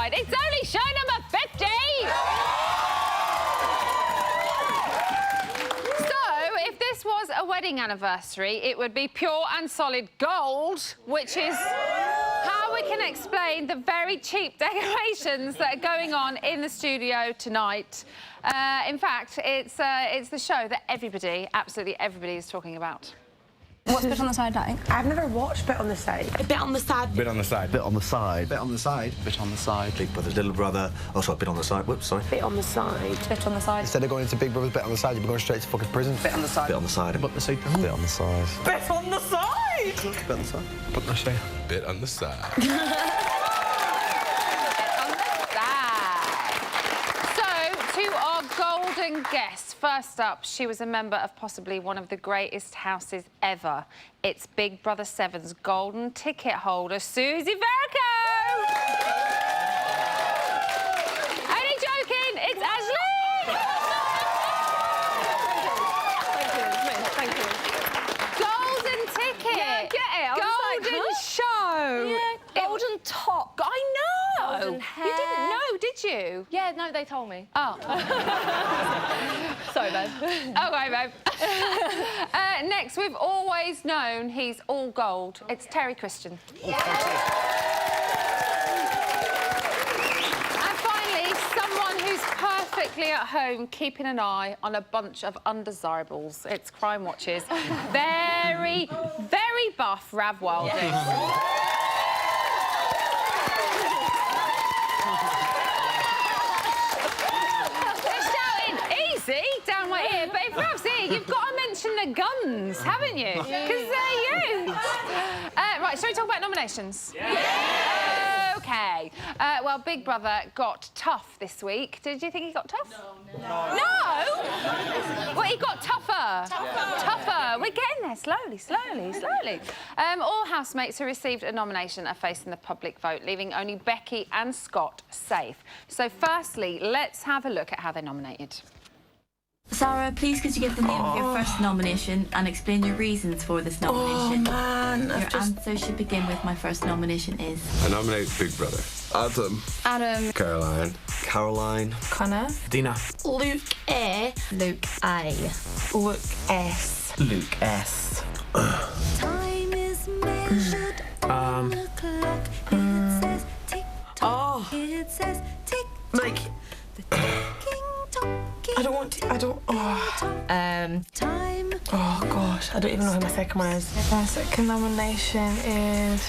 side. It's only show number 50! So, if this was a wedding anniversary, it would be pure and solid gold, which is how we can explain the very cheap decorations that are going on in the studio tonight. In fact, it's the show that everybody, absolutely everybody, is talking about. What's bit on the side like? I've never watched Bit on the Side. A bit on the side. Bit on the side. Bit on the side. Bit on the side. Bit on the side. Big brother, little brother. Oh, sorry, bit on the side. Whoops, sorry. Bit on the Side. Bit on the side. Instead of going into Big Brother's Bit on the Side, you'd be going straight to fucking prison. Bit on the Side. Bit on the side. Put the seat down. Bit on the side. Bit on the Side! Bit on the side. Put the seat. Bit on the side. To our golden guest, first up, she was a member of possibly one of the greatest houses ever. It's Big Brother 7's golden ticket holder, Susie Verico! Only joking, it's Ashley! Thank you. Golden ticket! Yeah, I get it. I was Golden like, huh? show! Yeah, golden top. I know! Golden hair. You didn't know, did you? Yeah, no, they told me. Oh. Sorry, babe. OK, babe. Next, we've always known he's all gold. It's Terry Christian. And finally, someone who's perfectly at home keeping an eye on a bunch of undesirables. It's Crime Watch's very, very buff Rav Wilding. Yes. Down my ear, but if Rav's here, you've got to mention the guns, haven't you? Because they're huge. Right, shall we talk about nominations? Yeah. OK. Well, Big Brother got tough this week. Did you think he got tough? No. No? Well, he got tougher. Tougher. We're getting there slowly, slowly, slowly. All housemates who received a nomination are facing the public vote, leaving only Becky and Scott safe. So, firstly, let's have a look at how they're nominated. Sarah, please could you give the name of your first nomination and explain your reasons for this nomination? Oh, man. Your answer should begin with my first nomination is... I nominate Big Brother. Adam. Adam. Caroline. Caroline. Connor. Dina. Luke A. Luke A. Luke S. Luke S. Time is measured on the clock. It says tick tock. It says tick tock. Like, The ticking tock. I don't want to... I don't... Oh. Time. Oh, gosh. I don't even know who my second one is. My second nomination is...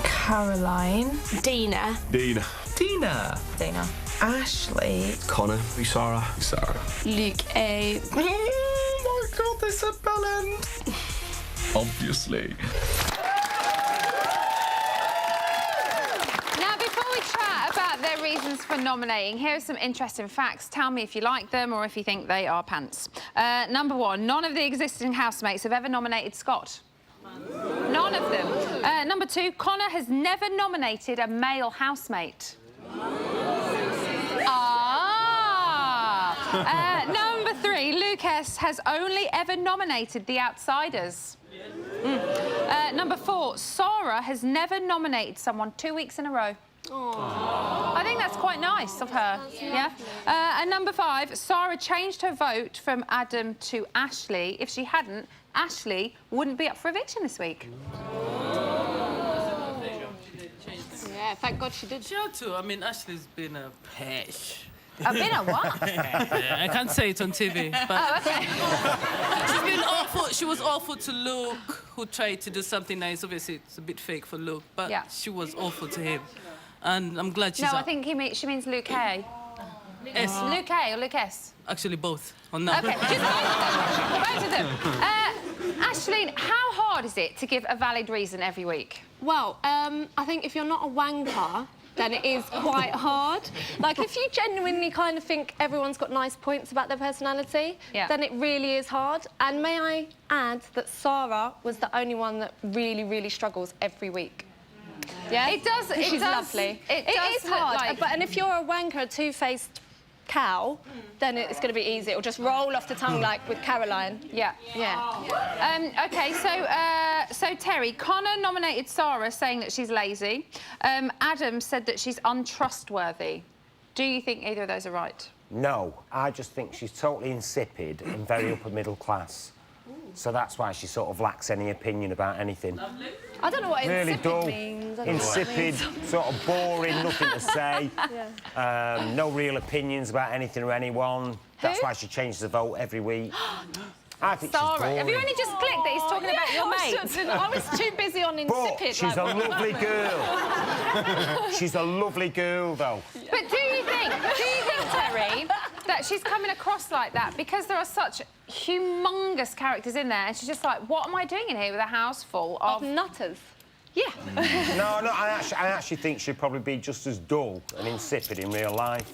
Caroline. Dina. Dina. Dina. Dina. Ashley. Connor. Sarah. Sarah. Luke A. Oh, my God, they said Bellend. Obviously. Their reasons for nominating. Here are some interesting facts. Tell me if you like them or if you think they are pants. Number one, none of the existing housemates have ever nominated Scott. None of them. Number two, Connor has never nominated a male housemate. Number three, Lucas has only ever nominated the outsiders. Number four, Sarah has never nominated someone 2 weeks in a row. Aww. I think that's quite nice of her. Yeah. And number five, Sarah changed her vote from Adam to Ashley. If she hadn't, Ashley wouldn't be up for eviction this week. Yeah, thank God she did. She had to. I mean, Ashley's been a pesh. I've been a what? Yeah, I can't say it on TV, but... Oh, OK. She's been awful. She was awful to Luke, who tried to do something nice. Obviously, it's a bit fake for Luke, but yeah. She was awful to him. And I'm glad she's No, up. I think she means Luke A. S. Luke A or Luke S? Actually, both. On that. OK, just both of them. Aisling, how hard is it to give a valid reason every week? Well, I think if you're not a wanker, then it is quite hard. Like, if you genuinely kind of think everyone's got nice points about their personality, then it really is hard. And may I add that Sarah was the only one that really, really struggles every week. Yeah, it does. She's lovely. It is hard. like... But and if you're a wanker, a two-faced cow, then it's going to be easy. It'll just roll off the tongue like with Caroline. Yeah. OK, so Terry, Connor nominated Sarah, saying that she's lazy. Adam said that she's untrustworthy. Do you think either of those are right? No, I just think she's totally insipid and very upper middle class. So that's why she sort of lacks any opinion about anything. I don't know what really insipid dull, means. Insipid, sort of boring, nothing to say. No real opinions about anything or anyone. That's why she changes the vote every week. I think she's boring. Have you only just clicked that he's talking about your mate? I was too busy on insipid. But she's a lovely girl. She's a lovely girl, though. But do you think, Terry, that she's coming across like that because there are such humongous characters in there and she's just like, what am I doing in here with a house full of nutters? Yeah. No, I actually think she'd probably be just as dull and insipid in real life.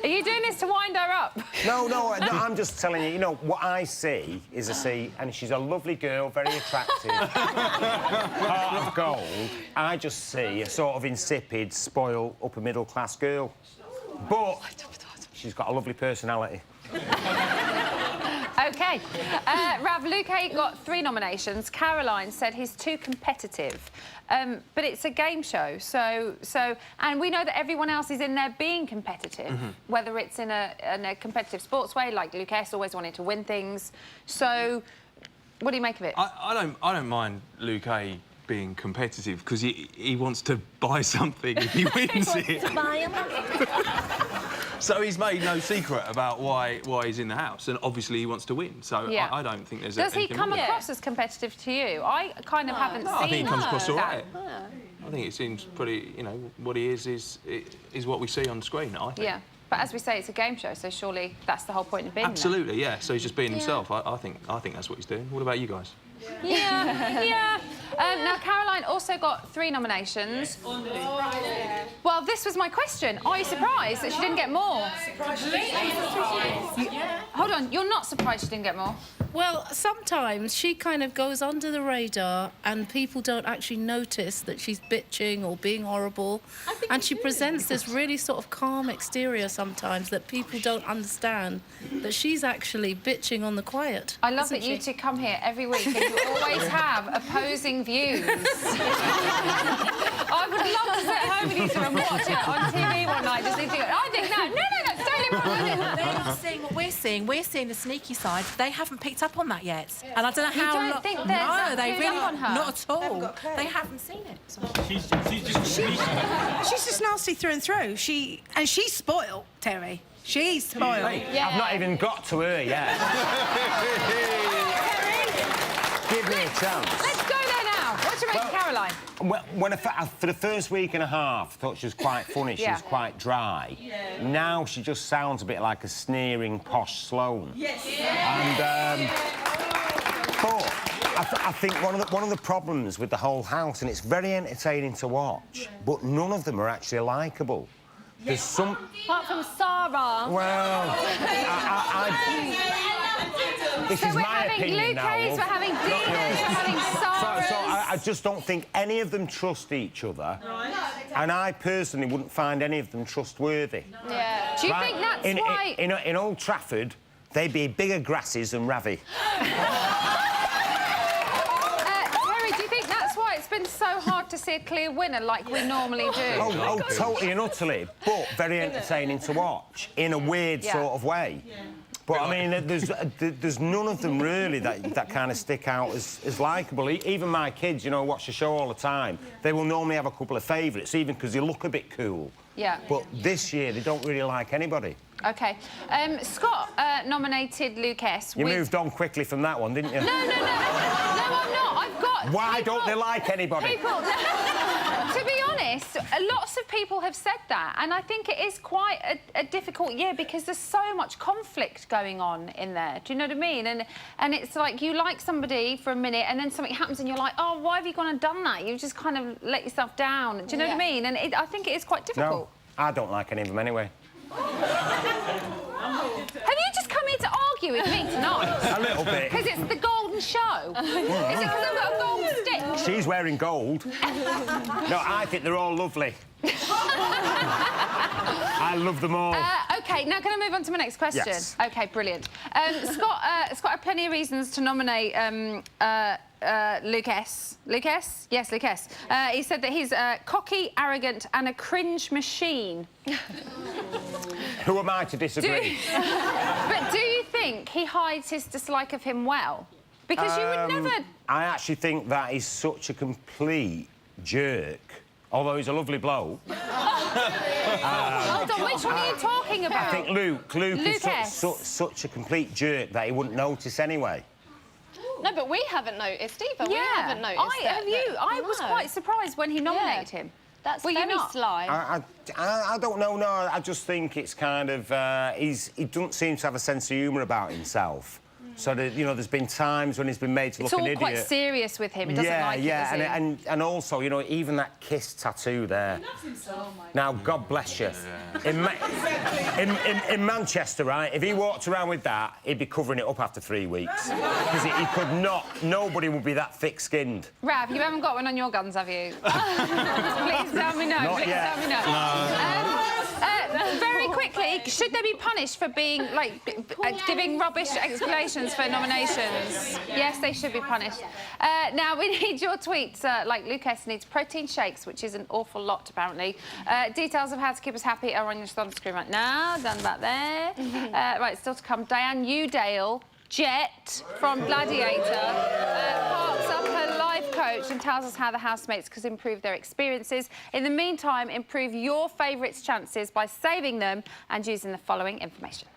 Are you doing this to wind her up? No, I'm just telling you, what I see is and she's a lovely girl, very attractive, heart of gold. I just see a sort of insipid, spoiled, upper-middle-class girl. But she's got a lovely personality. OK. Rav, Luke got 3 nominations. Caroline said he's too competitive. But it's a game show, and we know that everyone else is in there being competitive, whether it's in a competitive sports way, like Luke always wanted to win things. So, what do you make of it? I don't mind Luke being competitive because he wants to buy something if he wins it. So he's made no secret about why he's in the house, and obviously he wants to win. So I don't think there's. Does he come across as competitive to you? I kind of haven't seen. I think he comes across all right. I think it seems pretty. What he is what we see on the screen. I think. Yeah, but as we say, it's a game show, so surely that's the whole point of being there. Absolutely, yeah. So he's just being himself. I think that's what he's doing. What about you guys? Yeah. Now, Caroline also got 3 nominations. Well, this was my question. Are you surprised that she didn't get more? Hold on, you're not surprised she didn't get more? Well, sometimes she kind of goes under the radar and people don't actually notice that she's bitching or being horrible. And she presents this really sort of calm exterior sometimes that people don't understand that she's actually bitching on the quiet. I love that you two come here every week and you always have opposing views. I would love to sit at home with you two and watch it on TV one night. Just think, I think no, it's totally wrong. They're not seeing what we're seeing. We're seeing the sneaky side. They haven't picked up on that yet. And I don't know how. You don't think there's they really on her? not at all. They haven't seen it. So. She's just nasty through and through. She's spoiled, Terry. She's spoiled. Hey, I've not even got to her yet. Give me a chance. Let's go there now. What's your rate, Caroline? When for the first week and a half, I thought she was quite funny. She was quite dry. Now she just sounds a bit like a sneering, posh Sloane. Yes. And but I think one of the problems with the whole house, and it's very entertaining to watch, but none of them are actually likeable. There's some. Apart from Sarah. Well, this is my opinion now. We're having Dina's, we're having Sarah's. So I just don't think any of them trust each other, and I personally wouldn't find any of them trustworthy. Yeah. Do you think that's why? In Old Trafford, they'd be bigger grasses than Ravi. Terry, do you think that's why it's been so hard to see a clear winner like we normally do? Oh, totally and utterly, but very entertaining to watch in a weird sort of way. But I mean, there's none of them really that kind of stick out as likeable. Even my kids, watch the show all the time. They will normally have a couple of favourites, even because they look a bit cool. Yeah. But this year, they don't really like anybody. OK. Scott nominated Luke S. You moved on quickly from that one, didn't you? No, I'm not. I've got... Why don't they like anybody? To be honest, lots of people have said that, and I think it is quite a difficult year because there's so much conflict going on in there. Do you know what I mean? And it's like you like somebody for a minute, and then something happens, and you're like, oh, why have you gone and done that? You've just kind of let yourself down. Do you know what I mean? And I think it is quite difficult. No, I don't like any of them anyway. Have you just come here to argue with me tonight? A little bit. Because it's the golden show. Is it because I've got a gold stick? She's wearing gold. No, I think they're all lovely. I love them all. OK, now can I move on to my next question? Yes. OK, brilliant. Scott had plenty of reasons to nominate Luke S. Luke S? Yes, Luke S. He said that he's cocky, arrogant and a cringe machine. Who am I to disagree? But do you think he hides his dislike of him well? Because you would never... I actually think that he's such a complete jerk, although he's a lovely bloke. Hold on, which one are you talking about? I think Luke is such a complete jerk that he wouldn't notice anyway. No, but we haven't noticed either. Yeah. We haven't noticed I was quite surprised when he nominated him. That's very sly. I don't know, no. I just think it's kind of... he doesn't seem to have a sense of humour about himself. So, you know, there's been times when he's been made to look an idiot. It's all quite serious with him. He doesn't like it, does he? And also, you know, even that kiss tattoo there. He loves himself. Now, God bless you. In Manchester, right, if he walked around with that, he'd be covering it up after 3 weeks. Because he could not... Nobody would be that thick-skinned. Rav, you haven't got one on your guns, have you? Please tell me no. Not yet. Tell me no. Very quickly, should they be punished for being, like, giving rubbish explanations for nominations? Yes, they should be punished. Now, we need your tweets. Like Luke S. needs protein shakes, which is an awful lot, apparently. Details of how to keep us happy are on your screen right now. Done back there. Right, still to come. Diane Udale, Jet from Gladiator, parks up her life coach and tells us how the housemates could improve their experiences. In the meantime, improve your favourites' chances by saving them and using the following information.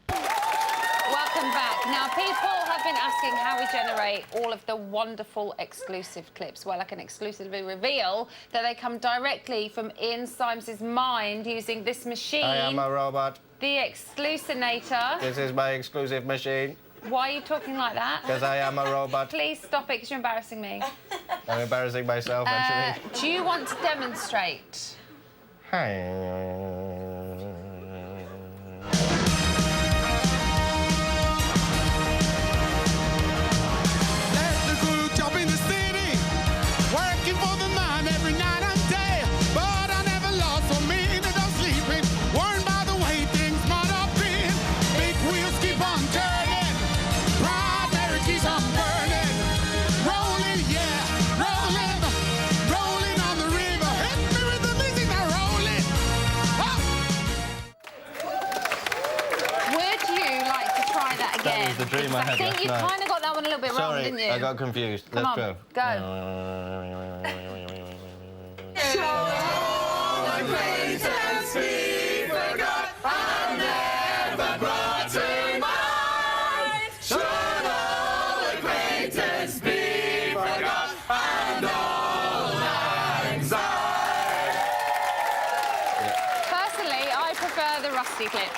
Welcome back. Now, people have been asking how we generate all of the wonderful exclusive clips. Well, I can exclusively reveal that they come directly from Ian Symes's mind using this machine. I am a robot. The Exclusinator. This is my exclusive machine. Why are you talking like that? Because I am a robot. Please stop it, because you're embarrassing me. I'm embarrassing myself, actually. Do you want to demonstrate? That was the dream I had think you kind of got that one a little bit wrong, didn't you? I got confused. Let's go. Go. Should all acquaintance be forgot and never brought to mind? Should all acquaintance be forgot and all anxiety? Personally, I prefer the Rusty clip.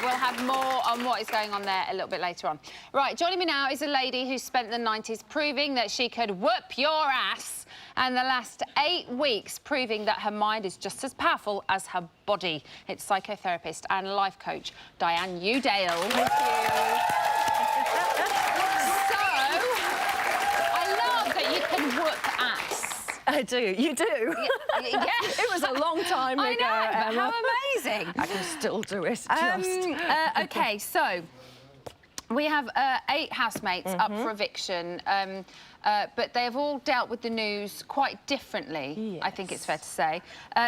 We'll have more on what is going on there a little bit later on. Right, joining me now is a lady who spent the 90s proving that she could whoop your ass, and the last 8 weeks proving that her mind is just as powerful as her body. It's psychotherapist and life coach Diane Udale. Thank you. So, I love that you can whoop ass. I do. You do? Yeah. It was a long time ago. I know, but how amazing. I can still do it, OK, so we have 8 housemates up for eviction, but they have all dealt with the news quite differently, I think it's fair to say.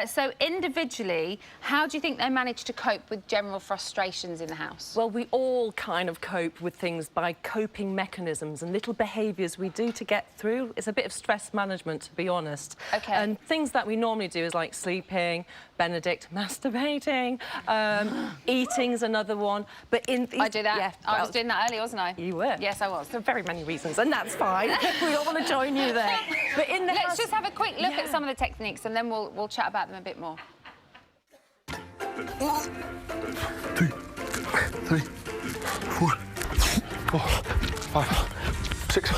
So individually, how do you think they managed to cope with general frustrations in the house? Well, we all kind of cope with things by coping mechanisms and little behaviours we do to get through. It's a bit of stress management, to be honest. OK. And things that we normally do is like sleeping, Benedict masturbating, eating's another one. But in I do that. Yeah, I was doing that earlier, wasn't I? You were. Yes, I was. For very many reasons, and that's fine. We don't want to join you there. But in the Let's just have a quick look at some of the techniques, and then we'll chat about them a bit more. 2, 3, 4, 5, 6,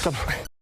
7.